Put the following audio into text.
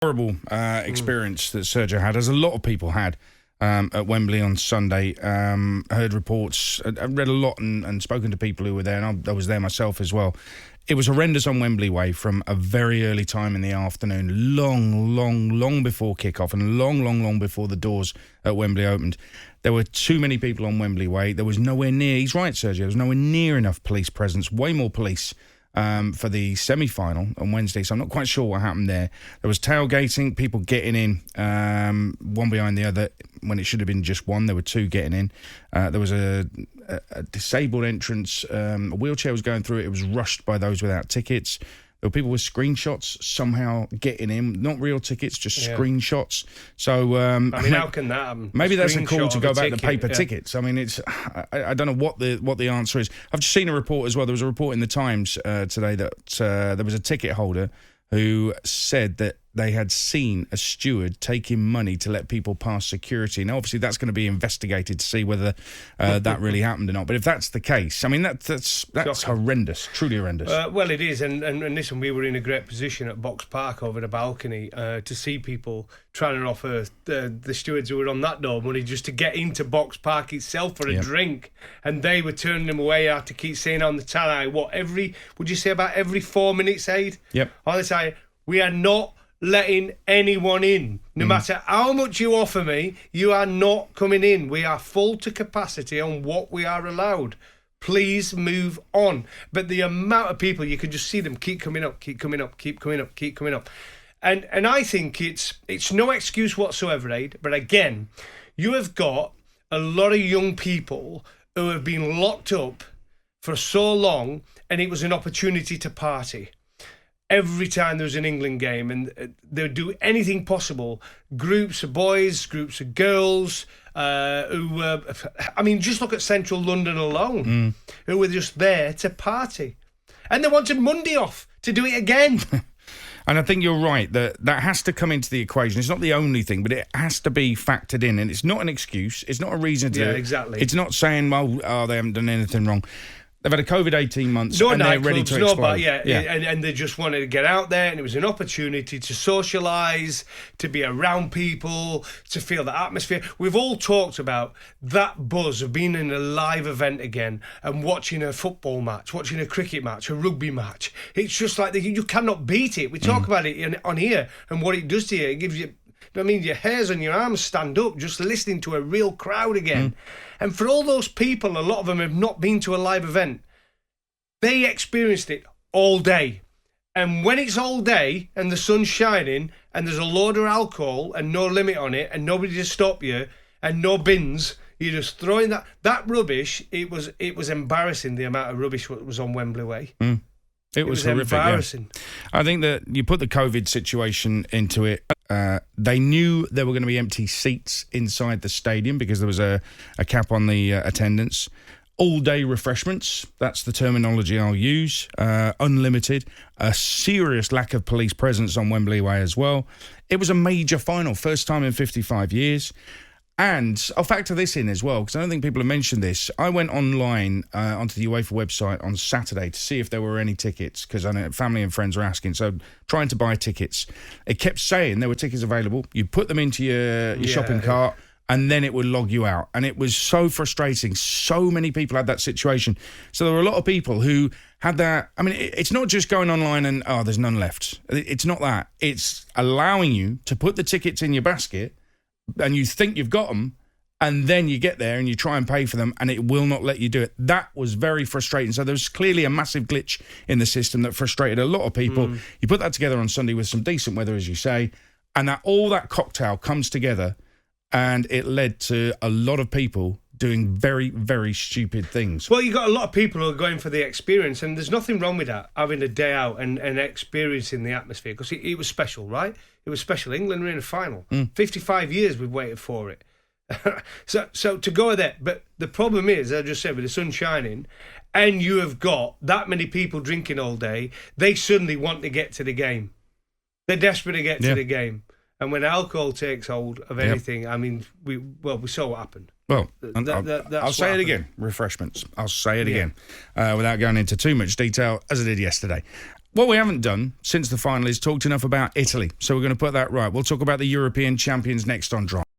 Horrible experience that Sergio had, as a lot of people had at Wembley on Sunday. Heard reports, read a lot and spoken to people who were there, and I was there myself as well. It was horrendous on Wembley Way from a very early time in the afternoon, long before kickoff and long before the doors at Wembley opened. There were too many people on Wembley Way. There was nowhere near, he's right, Sergio, there was nowhere near enough police presence, way more police for the semi-final on Wednesday, so I'm not quite sure what happened there. There was tailgating, people getting in, one behind the other, when it should have been just one. There were two getting in. There was a disabled entrance. A wheelchair was going through it. It was rushed by those without tickets. There were people with screenshots somehow getting in, not real tickets, just screenshots. So how can that happen? Maybe that's a call to go back to paper tickets. I mean, I don't know what the answer is. I've just seen a report as well. There was a report in the Times today that there was a ticket holder who said that they had seen a steward taking money to let people pass security. Now, obviously, that's going to be investigated to see whether that really happened or not. But if that's the case, I mean, that's horrendous, truly horrendous. Well, it is. And listen, we were in a great position at Box Park over the balcony to see people trying to offer the stewards who were on that door money just to get into Box Park itself for a drink. And they were turning them away. I had to keep saying on the telly, would you say about every 4 minutes, Aid? Yep. On the telly, we are not letting anyone in. No matter how much you offer me, you are not coming in. We are full to capacity on what we are allowed. Please move on. But the amount of people, you can just see them keep coming up. And I think it's no excuse whatsoever, Aid. But again, you have got a lot of young people who have been locked up for so long, and it was an opportunity to party. Every time there was an England game, and they would do anything possible. Groups of boys, groups of girls, just look at central London alone, who were just there to party. And they wanted Monday off to do it again. And I think you're right, that has to come into the equation. It's not the only thing, but it has to be factored in. And it's not an excuse. It's not a reason to... Yeah, exactly. It's not saying, they haven't done anything wrong. They've had a COVID 18 months and they're ready to explode. And they just wanted to get out there, and it was an opportunity to socialise, to be around people, to feel the atmosphere. We've all talked about that buzz of being in a live event again and watching a football match, watching a cricket match, a rugby match. It's just like you cannot beat it. We talk about it on here and what it does to you. It gives you... your hairs on your arms stand up just listening to a real crowd again. And for all those people, a lot of them have not been to a live event. They experienced it all day. And when it's all day and the sun's shining and there's a load of alcohol and no limit on it and nobody to stop you and no bins, you're just throwing that rubbish. It was embarrassing, the amount of rubbish that was on Wembley Way. It was horrific, embarrassing. Yeah. I think that you put the COVID situation into it. They knew there were going to be empty seats inside the stadium because there was a cap on the attendance. All-day refreshments, that's the terminology I'll use. Unlimited. A serious lack of police presence on Wembley Way as well. It was a major final, first time in 55 years. And I'll factor this in as well, because I don't think people have mentioned this. I went online onto the UEFA website on Saturday to see if there were any tickets, because I know family and friends were asking, so trying to buy tickets. It kept saying there were tickets available. You put them into your shopping cart, and then it would log you out. And it was so frustrating. So many people had that situation. So there were a lot of people who had that. I mean, it's not just going online and, there's none left. It's not that. It's allowing you to put the tickets in your basket, and you think you've got them, and then you get there and you try and pay for them, and it will not let you do it. That was very frustrating. So there was clearly a massive glitch in the system that frustrated a lot of people. You put that together on Sunday with some decent weather, as you say, and all that cocktail comes together, and it led to a lot of people doing very, very stupid things. Well, you got a lot of people who are going for the experience, and there's nothing wrong with that, having a day out and experiencing the atmosphere, because it was special, right? It was special. England were in a final. 55 years we've waited for it. So to go there, but the problem is, as I just said, with the sun shining, and you have got that many people drinking all day, they suddenly want to get to the game. They're desperate to get to the game. And when alcohol takes hold of anything, I mean, we saw what happened. Well, I'll say it again, refreshments. I'll say it again, without going into too much detail, as I did yesterday. What we haven't done since the final is talked enough about Italy, so we're going to put that right. We'll talk about the European champions next on Drive.